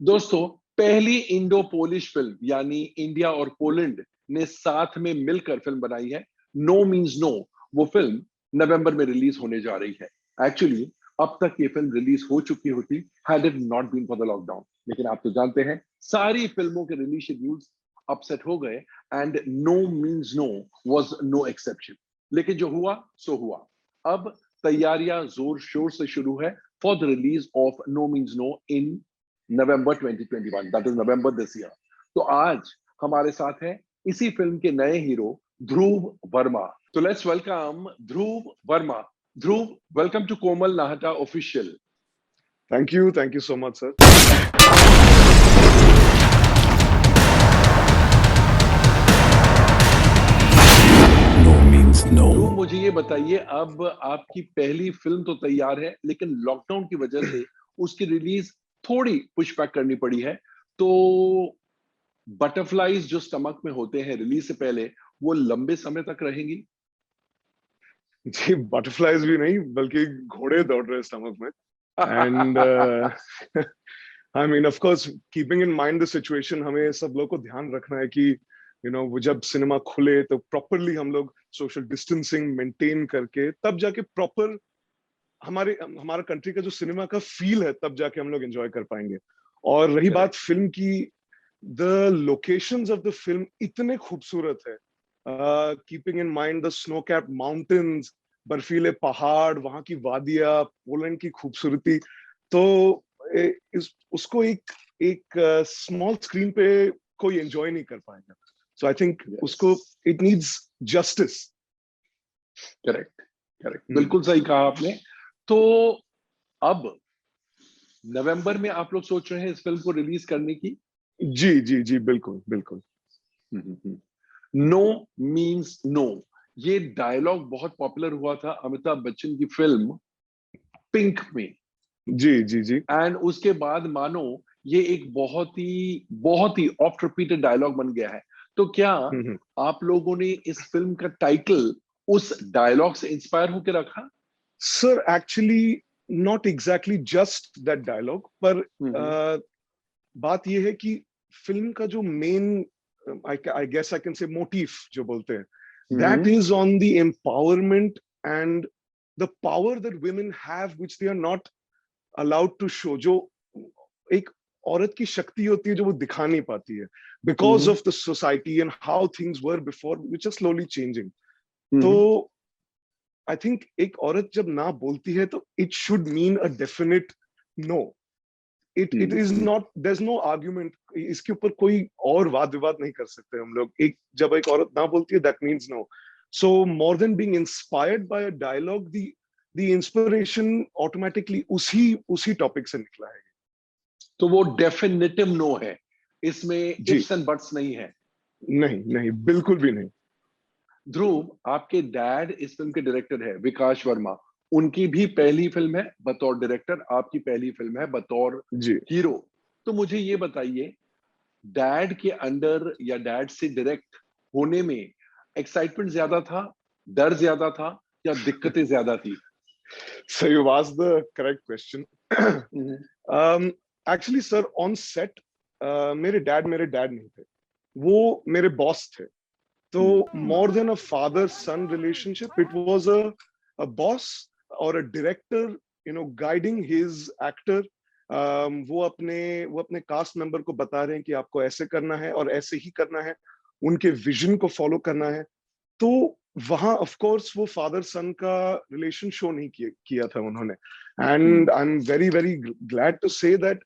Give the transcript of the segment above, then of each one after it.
दोस्तों, पहली Indo Polish film यानी इंडिया और पोलैंड ने साथ में मिलकर फिल्म बनाई है नो मीन्स नो। वो फिल्म नवंबर में रिलीज होने जा रही है। एक्चुअली अब तक ये फिल्म रिलीज हो चुकी होती had it not been for the lockdown, लेकिन आप तो जानते हैं सारी फिल्मों के रिलीज शेड्यूल्स अपसेट हो गए and no means no was no exception. लेकिन जो हुआ सो हुआ। अब तैयारियां जोर शोर से शुरू है for the release of no means no in November 2021, that is November this year. तो आज हमारे साथ है इसी फिल्म के नए हीरो ध्रुव वर्मा। तो let's welcome Dhruv Verma. Dhruv, welcome to Komal Nahata official. Thank you so much, sir. No means no. Dhruv, मुझे ये बताइए, अब आपकी पहली फिल्म तो तैयार है लेकिन लॉकडाउन की वजह से उसकी रिलीज थोड़ी पुशबैक करनी पड़ी है। तो बटरफ्लाईज जो स्टमक में होते हैं रिलीज से पहले, वो लंबे समय तक रहेंगी? जी, बटरफ्लाईज भी नहीं बल्कि घोड़े दौड़ रहे स्टमक में। And I mean of course keeping in mind the situation, हमें सब लोग को ध्यान रखना है कि वो जब सिनेमा खुले तो प्रॉपरली हम लोग सोशल डिस्टेंसिंग मेंटेन करके तब जाके प्रॉपर हमारा कंट्री का जो सिनेमा का फील है तब जाके हम लोग एंजॉय कर पाएंगे। और रही बात फिल्म की, the locations of the film इतने खूबसूरत है, keeping in mind the snow capped mountains, बर्फीले पहाड़, वहां की वादियां, पोलैंड की खूबसूरती। तो उसको एक एक स्मॉल स्क्रीन पे कोई एंजॉय नहीं कर पाएगा। सो आई थिंक उसको it needs justice. Correct, correct, बिल्कुल सही कहा आपने। तो अब नवंबर में आप लोग सोच रहे हैं इस फिल्म को रिलीज करने की? जी जी जी, बिल्कुल बिल्कुल। नो मीन्स नो, ये डायलॉग बहुत पॉपुलर हुआ था अमिताभ बच्चन की फिल्म पिंक में। जी जी जी। एंड उसके बाद मानो ये एक बहुत ही ऑफ्ट रिपीटेड डायलॉग बन गया है। तो क्या आप लोगों ने इस फिल्म का टाइटल उस डायलॉग से इंस्पायर होकर रखा? Sir actually not exactly just that dialogue, पर बात यह है कि फिल्म का जो main, I guess I can say motive जो बोलते हैं, that is on the empowerment and the power that women have which they are not allowed to show. जो एक औरत की शक्ति होती है जो वो दिखा नहीं पाती है because of the society and how things were before which are slowly changing. तो आई थिंक एक औरत जब ना बोलती है तो it should mean a definite no. It is not, there is no argument, इसके ऊपर कोई और वाद विवाद नहीं कर सकते हम लोग। जब एक औरत ना बोलती है that means no. So more than being inspired by a dialogue, the inspiration automatically उसी टॉपिक से निकला है। तो वो डेफिनेटिव नो है, इसमें जी इफ्स एंड बट्स नहीं है? नहीं नहीं, बिल्कुल भी नहीं। ध्रुव, आपके डैड इस फिल्म के डायरेक्टर है विकास वर्मा। उनकी भी पहली फिल्म है बतौर डायरेक्टर, आपकी पहली फिल्म है बतौर जी हीरो। तो मुझे ये बताइए, डैड के अंडर या डैड से डायरेक्ट होने में एक्साइटमेंट ज्यादा था, डर ज्यादा था, या दिक्कतें ज्यादा थी? So you've asked the correct question. Actually, sir, on set, मेरे डैड नहीं थे, वो मेरे बॉस थे। तो more than a father-son relationship, it was a boss or a director, guiding his actor. वो अपने कास्ट मेंबर को बता रहे हैं कि आपको ऐसे करना है और ऐसे ही करना है, उनके विजन को फॉलो करना है। तो वहां ऑफ कोर्स वो फादर सन का रिलेशन शो नहीं किया था उन्होंने। And I am very very glad to say that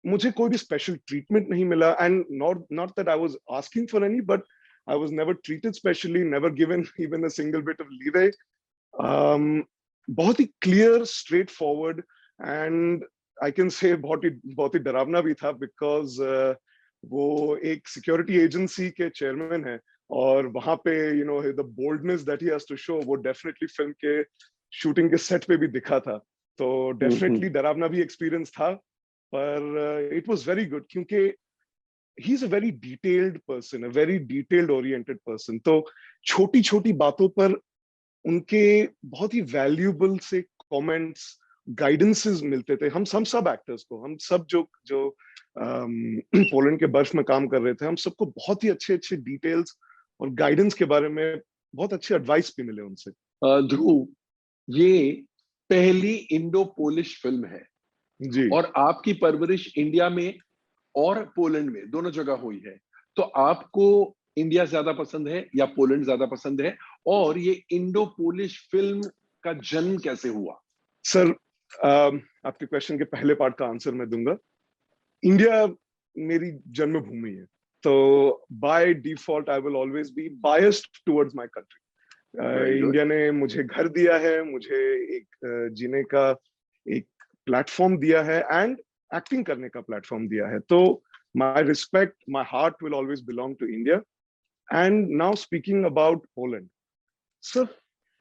मुझे कोई भी स्पेशल ट्रीटमेंट नहीं मिला। And not that I was asking for any, but I was never treated specially, never given even a single bit of leeway. बहुत ही clear, straightforward, and I can say बहुत ही डरावना भी था because वो एक सिक्योरिटी एजेंसी के chairman है और वहां पे the boldness that he has to show, वो डेफिनेटली फिल्म के शूटिंग के सेट पे भी दिखा था। तो डेफिनेटली डरावना भी एक्सपीरियंस था, पर इट वाज वेरी गुड क्योंकि he is a very detailed person, a very detailed oriented person. तो छोटी छोटी बातों पर उनके बहुत ही वैल्यूएबल से कमेंट्स, गाइडेंसेस मिलते थे हम सब एक्टर्स को, हम सब जो जो पोलैंड के बर्फ में काम कर रहे थे, हम सबको बहुत ही अच्छे अच्छे डिटेल्स और गाइडेंस के बारे में बहुत अच्छे एडवाइस भी मिले उनसे। ध्रुव, ये पहली इंडो पोलिश फिल्म है जी और आपकी परवरिश इंडिया में और पोलैंड में दोनों जगह हुई है, तो आपको इंडिया ज्यादा पसंद है या पोलैंड ज्यादा पसंद है? और ये इंडो पोलिश फिल्म का जन्म कैसे हुआ? सर, आपके क्वेश्चन के पहले पार्ट का आंसर मैं दूंगा। इंडिया मेरी जन्मभूमि है, तो by default I will always be biased towards my country. India ने मुझे घर दिया है, मुझे एक जीने का एक प्लेटफॉर्म दिया है एंड एक्टिंग करने का प्लेटफॉर्म दिया है, तो my respect, my heart will always belong to India. And now speaking about Poland, sir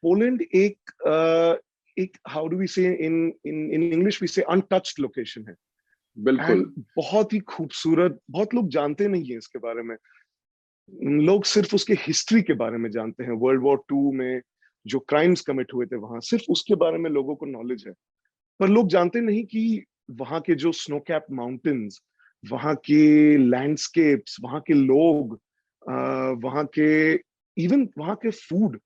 Poland एक how do we say in English we say untouched location है। बिल्कुल। एंड बहुत ही खूबसूरत, बहुत लोग जानते नहीं है इसके बारे में, लोग सिर्फ उसके हिस्ट्री के बारे में जानते हैं। वर्ल्ड वॉर टू में जो क्राइम्स कमिट हुए थे वहां, सिर्फ उसके बारे में लोगों को नॉलेज है, पर लोग जानते नहीं कि वहां के जो स्नो कैप माउंटेन्स, वहां के लैंडस्केप्स, वहां के लोग, वहां के इवन वहां के फूड,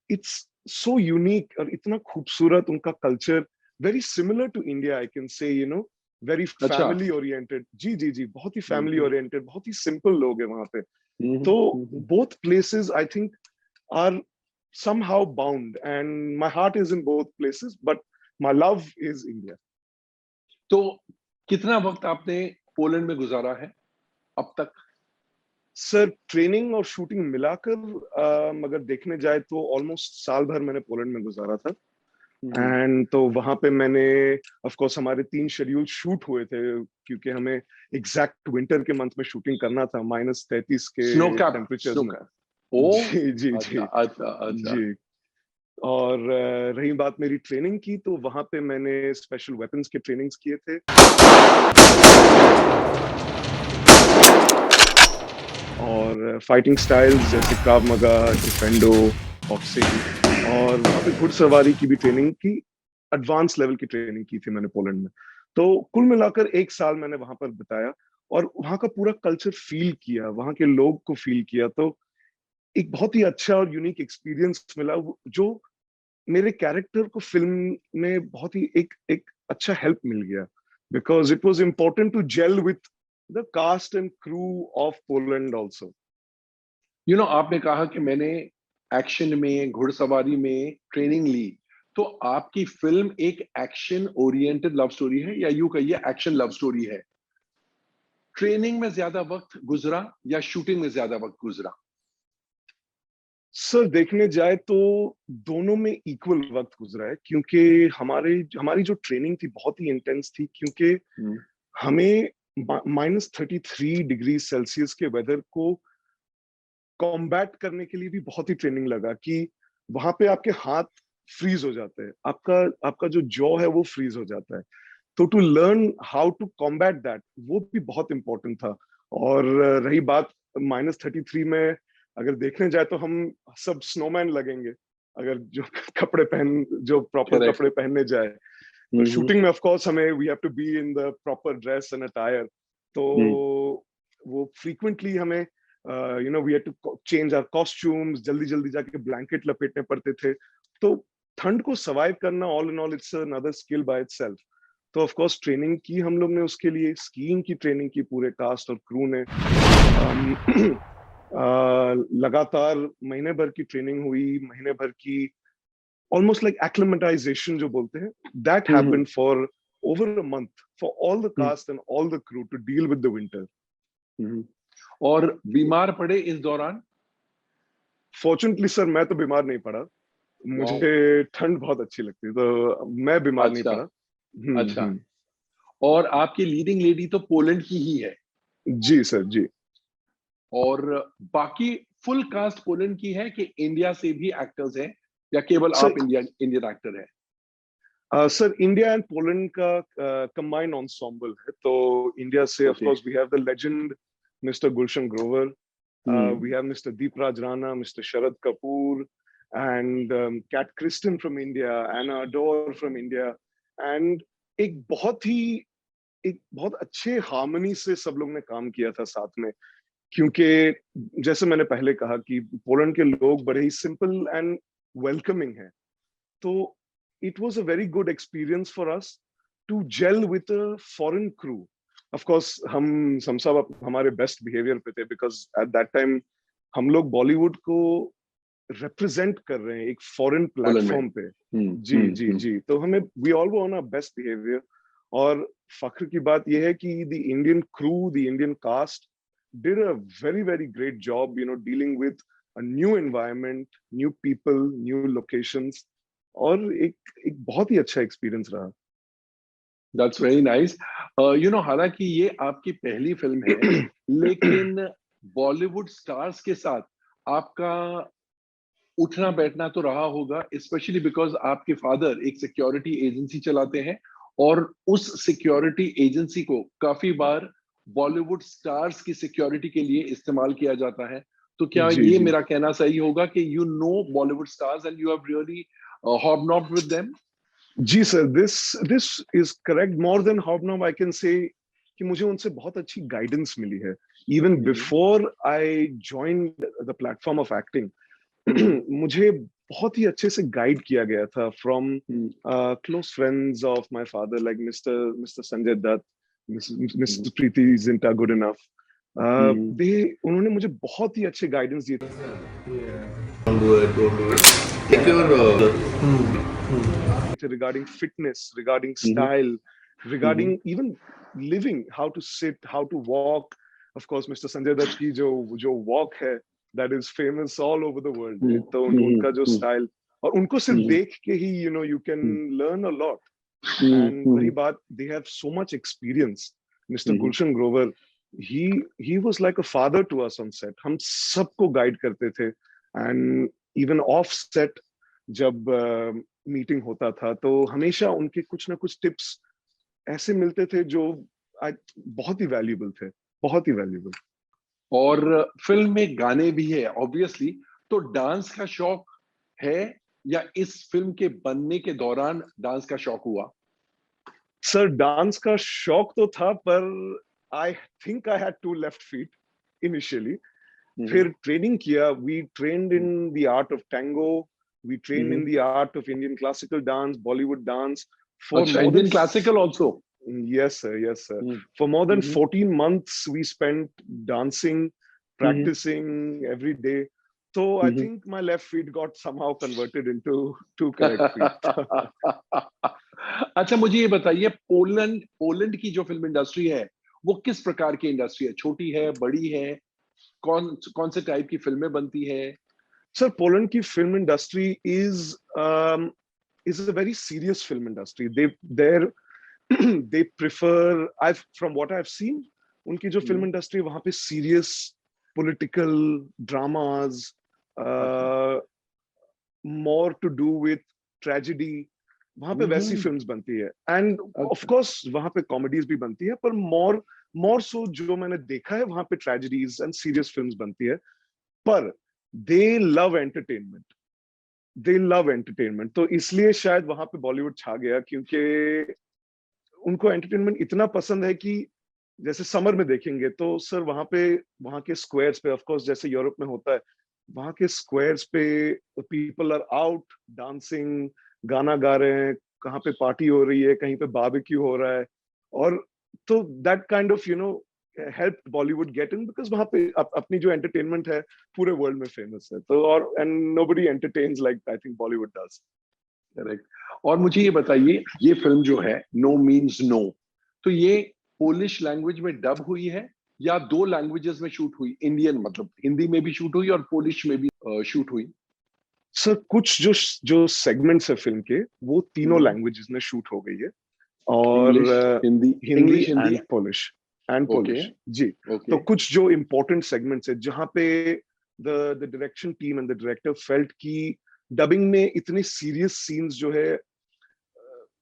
इट्स सो यूनिक और इतना खूबसूरत उनका culture, very similar to India I can say, you know, very अच्छा। Family oriented. जी जी जी, बहुत ही फैमिली हम्म, ओरिएंटेड, बहुत ही सिंपल लोग हैं वहां पे। हम्म, तो हम्म। both places I think are somehow bound, and my heart is in both places, but my love is India. तो कितना वक्त आपने पोलैंड में गुजारा है अब तक? सर ट्रेनिंग और शूटिंग मिलाकर अगर देखने जाए तो ऑलमोस्ट साल भर मैंने पोलैंड में गुजारा था। एंड तो वहां पे मैंने, ऑफ कोर्स हमारे 3 शेड्यूल शूट हुए थे, क्योंकि हमें एग्जैक्ट विंटर के मंथ में शूटिंग करना था, -33 के स्नो कैप, टेम्परेचर्स स्नो में। कैप। ओ, जी जी अच्छा जी अच्छा अच्छा। जी। और रही बात मेरी ट्रेनिंग की, तो वहां पे मैंने स्पेशल वेपन्स के ट्रेनिंग्स किए थे, और फाइटिंग स्टाइल्स जैसे क्राव मगा, टेक्वेंडो, बॉक्सिंग, और वहां पे घुड़सवारी की भी ट्रेनिंग की, एडवांस लेवल की ट्रेनिंग की थी मैंने पोलैंड में। तो कुल मिलाकर 1 साल मैंने वहां पर बिताया और वहां का पूरा कल्चर फील किया, वहां के लोग को फील किया। तो एक बहुत ही अच्छा और यूनिक एक्सपीरियंस मिला, जो मेरे कैरेक्टर को फिल्म में बहुत ही एक एक अच्छा हेल्प मिल गया, because it was important to gel with the cast and crew of Poland also. आपने कहा कि मैंने एक्शन में, घुड़सवारी में ट्रेनिंग ली, तो आपकी फिल्म एक एक्शन ओरिएंटेड लव स्टोरी है या यूं कहिए एक्शन लव स्टोरी है? ट्रेनिंग में ज्यादा वक्त गुजरा या शूटिंग में ज्यादा वक्त गुजरा? सर देखने जाए तो दोनों में इक्वल वक्त गुजरा है, क्योंकि हमारी जो ट्रेनिंग थी बहुत ही इंटेंस थी, क्योंकि हम्म, हमें -33 डिग्री सेल्सियस के वेदर को कॉम्बैट करने के लिए भी बहुत ही ट्रेनिंग लगा, कि वहां पे आपके हाथ फ्रीज हो जाते हैं, आपका आपका जो जॉ है वो फ्रीज हो जाता है। तो to learn how to combat that, वो भी बहुत इंपॉर्टेंट था। और रही बात -33 में, अगर देखने जाए तो हम सब स्नोमैन लगेंगे, अगर जो कपड़े पहन जो प्रॉपर करेक्ट। कपड़े पहनने जाए। तो शूटिंग में ऑफ कोर्स हमें we have to be in the proper dress and attire, तो वो फ्रीक्वेंटली हमें we had to change our costumes, जल्दी जल्दी जाके ब्लैंकेट लपेटने पड़ते थे। तो ठंड को सर्वाइव करना all in all it's another skill by itself. तो ऑफ कोर्स ट्रेनिंग की हम लोग ने, उसके लिए स्कीइंग की ट्रेनिंग की पूरे कास्ट और क्रू ने। लगातार महीने भर की ट्रेनिंग हुई, महीने भर की almost like acclimatization जो बोलते हैं, that happened for over a month for all the cast and all the crew to deal with the winter. और बीमार पड़े इस दौरान? Fortunately सर मैं तो बीमार नहीं पड़ा, वाओ। मुझे ठंड बहुत अच्छी लगती है, तो मैं बीमार नहीं अच्छा पड़ा। अच्छा। और आपकी लीडिंग लेडी तो पोलैंड की ही है, जी सर जी। और बाकी फुल कास्ट पोलैंड की है कि इंडिया से भी एक्टर्स हैं, या केवल सर आप इंडियन एक्टर हैं? सर इंडिया एंड पोलैंड का कंबाइंड एंसेम्बल है, तो इंडिया से of okay. Course we have the legend mister Gulshan Grover, we have Mr. Deepraj Rana, Mr. Sharad Kapoor, and Kat Kristen from India, Anna Ador from India. And एक बहुत अच्छे harmony से सब लोग ने काम किया था साथ में, क्योंकि जैसे मैंने पहले कहा कि पोलैंड के लोग बड़े ही सिंपल एंड वेलकमिंग हैं, तो it was a very good experience for us to gel with a foreign crew. Of course, हम सब हमारे बेस्ट बिहेवियर पे थे, बिकॉज एट दैट टाइम हम लोग बॉलीवुड को रिप्रेजेंट कर रहे हैं एक फॉरेन प्लेटफॉर्म पे। जी जी जी, तो हमें we all were on our best behaviour. और फख्र की बात यह है कि the Indian crew, the Indian cast did a very very great job, dealing with a new environment, new people, new locations, और एक बहुत ही अच्छा एक्सपीरियंस रहा। That's very nice. हालांकि ये आपकी पहली फिल्म है, लेकिन बॉलीवुड स्टार्स के साथ आपका उठना बैठना तो रहा होगा, स्पेशली बिकॉज आपके फादर एक सिक्योरिटी एजेंसी चलाते हैं और उस सिक्योरिटी एजेंसी को काफी बार बॉलीवुड स्टार्स की सिक्योरिटी के लिए इस्तेमाल किया जाता है। तो क्या जी ये जी मेरा कहना सही होगा कि you know Bollywood stars and you have really hobnobbed with them? जी सर, this is correct. More than hobnob I can say कि मुझे उनसे बहुत अच्छी गाइडेंस मिली है। Even before I joined the platform of acting, मुझे बहुत ही अच्छे से गाइड किया गया था from close friends of my father, like mister Sanjay Dutt, mister Preity Zinta good enough. उन्होंने मुझे बहुत ही अच्छे गाइडेंस दिए थे। Don't do it, don't do it. Take your regarding fitness, regarding style, regarding even living, how to sit, how to walk. Of course, Mr. Sanjay Dutt ki jo walk hai, that is famous all over the world. तो उनका जो style, और उनको सिर्फ देख के ही you can learn a lot. And रही बात, they have so much experience. Mr. Gulshan Grover, he was like a father to us on set. हम सबको guide करते थे, and even off set जब मीटिंग होता था तो हमेशा उनके कुछ ना कुछ टिप्स ऐसे मिलते थे जो बहुत ही वैल्यूएबल थे, बहुत ही वैल्यूएबल। और फिल्म में गाने भी है ऑब्वियसली, तो डांस का शौक है या इस फिल्म के बनने के दौरान डांस का शौक हुआ? सर, डांस का शौक तो था, पर I think I had to left feet initially. फिर ट्रेनिंग किया, we trained in the art of tango, we trained in the art of Indian classical dance, Bollywood dance. For Indian classical also? Yes sir, yes sir. For more than 14 months we spent dancing, practicing every day. So I think my left feet got somehow converted into two correct feet. अच्छा, मुझे ये बताइए, Poland की जो film industry है वो किस प्रकार की इंडस्ट्री है? छोटी है, बड़ी है, कौन से टाइप की फिल्में बनती है? Sir, Poland की film industry is a very serious film industry. They prefer, from what I've seen, उनकी जो film industry वहाँ पे serious political dramas, more to do with tragedy, वहाँ पे वैसी films बनती है। And of course वहाँ पे comedies भी बनती है, पर more so जो मैंने देखा है वहाँ पे tragedies and serious films बनती है। पर they love entertainment, तो इसलिए शायद वहां पे बॉलीवुड छा गया, क्योंकि उनको एंटरटेनमेंट इतना पसंद है कि जैसे समर में देखेंगे तो सर वहां के स्क्वायर्स पे, ऑफ कोर्स जैसे यूरोप में होता है, वहां के स्क्वायर्स पे पीपल आर आउट डांसिंग, गाना गा रहे हैं, कहाँ पे पार्टी हो रही है, कहीं पे बारबेक्यू हो रहा है, और तो that kind of help Bollywood get in, because वहाँ पे अपनी जो entertainment है पूरे world में famous है, तो और and nobody entertains like I think Bollywood does. Correct. और मुझे ये बताइए, ये फिल्म जो है No Means No, तो ये पोलिश लैंग्वेज में डब हुई है या दो लैंग्वेजेस में शूट हुई? इंडियन मतलब हिंदी में भी शूट हुई और पोलिश में भी शूट हुई? सर, कुछ जो सेगमेंट्स है फिल्म के वो तीनों लैंग्वेजेस में शूट हो गई है, और हिंदी एंड पोलिश जी। तो कुछ जो इम्पोर्टेंट सेगमेंट्स है जहां पे the direction team and the director felt की डबिंग में इतने सीरियस सीन्स जो है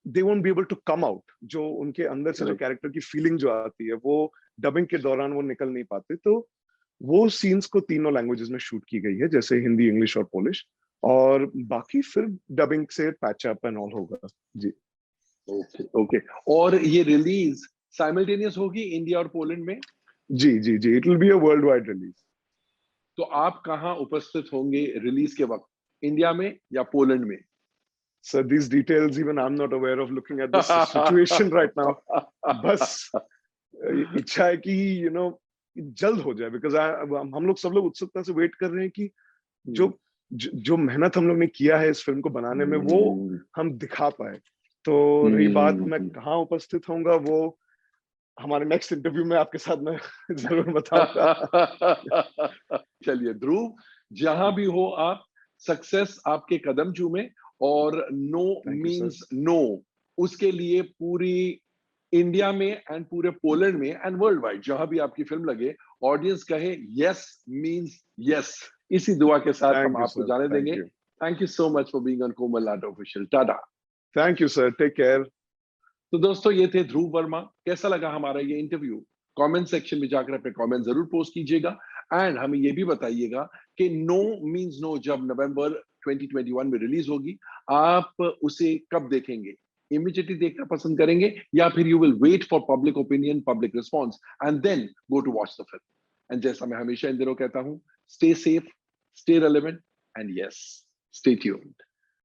they won't be able to come out, जो उनके अंदर से जो कैरेक्टर की फीलिंग जो आती है वो डबिंग के दौरान वो निकल नहीं पाते, तो वो सीन्स को तीनों लैंग्वेजेस में शूट की गई है, जैसे हिंदी, इंग्लिश और पोलिश, और बाकी फिर डबिंग से पैच अप एंड ऑल होगा जी। Okay okay. और ये रिलीज साइमल्टेनियस होगी इंडिया और पोलैंड में? जी जी जी, it will be a world wide release. तो आप कहाँ उपस्थित होंगे रिलीज के वक्त, इंडिया में या पोलैंड में? Sir, these details even I'm not aware of looking at this situation right now. बस इच्छा है कि जल्द हो जाए, बिकॉज हम लोग सब लोग उत्सुकता से वेट कर रहे हैं कि जो जो मेहनत हम लोग ने किया है इस फिल्म को बनाने में वो हम दिखा पाए। तो रही बात मैं कहाँ उपस्थित होऊंगा, वो हमारे नेक्स्ट इंटरव्यू में आपके साथ मैं जरूर बताऊंगा। चलिए ध्रुव, जहां भी हो आप, सक्सेस आपके कदम चूमे, और no Thank you, means no, उसके लिए पूरी इंडिया में एंड पूरे पोलैंड में एंड वर्ल्ड वाइड जहां भी आपकी फिल्म लगे, ऑडियंस कहे यस मीन्स यस। इसी दुआ के साथ हम Thank you, आपको sir. जाने Thank देंगे। you. Thank you so much for being on Komal art official. Tata. Thank you, sir. Take care. तो दोस्तों, ये थे ध्रुव वर्मा। कैसा लगा हमारा ये इंटरव्यू? कमेंट सेक्शन में जाकर अपने कमेंट जरूर पोस्ट कीजिएगा, एंड हमें ये भी बताइएगा कि नो मींस नो जब नवंबर 2021 में रिलीज होगी, आप उसे कब देखेंगे? इमीडिएटली देखना पसंद करेंगे, या फिर you will wait for public opinion, public response, and then go to watch the film? And जैसा मैं हमेशा इन दिनों कहता हूं, stay safe, stay relevant, and yes, stay tuned.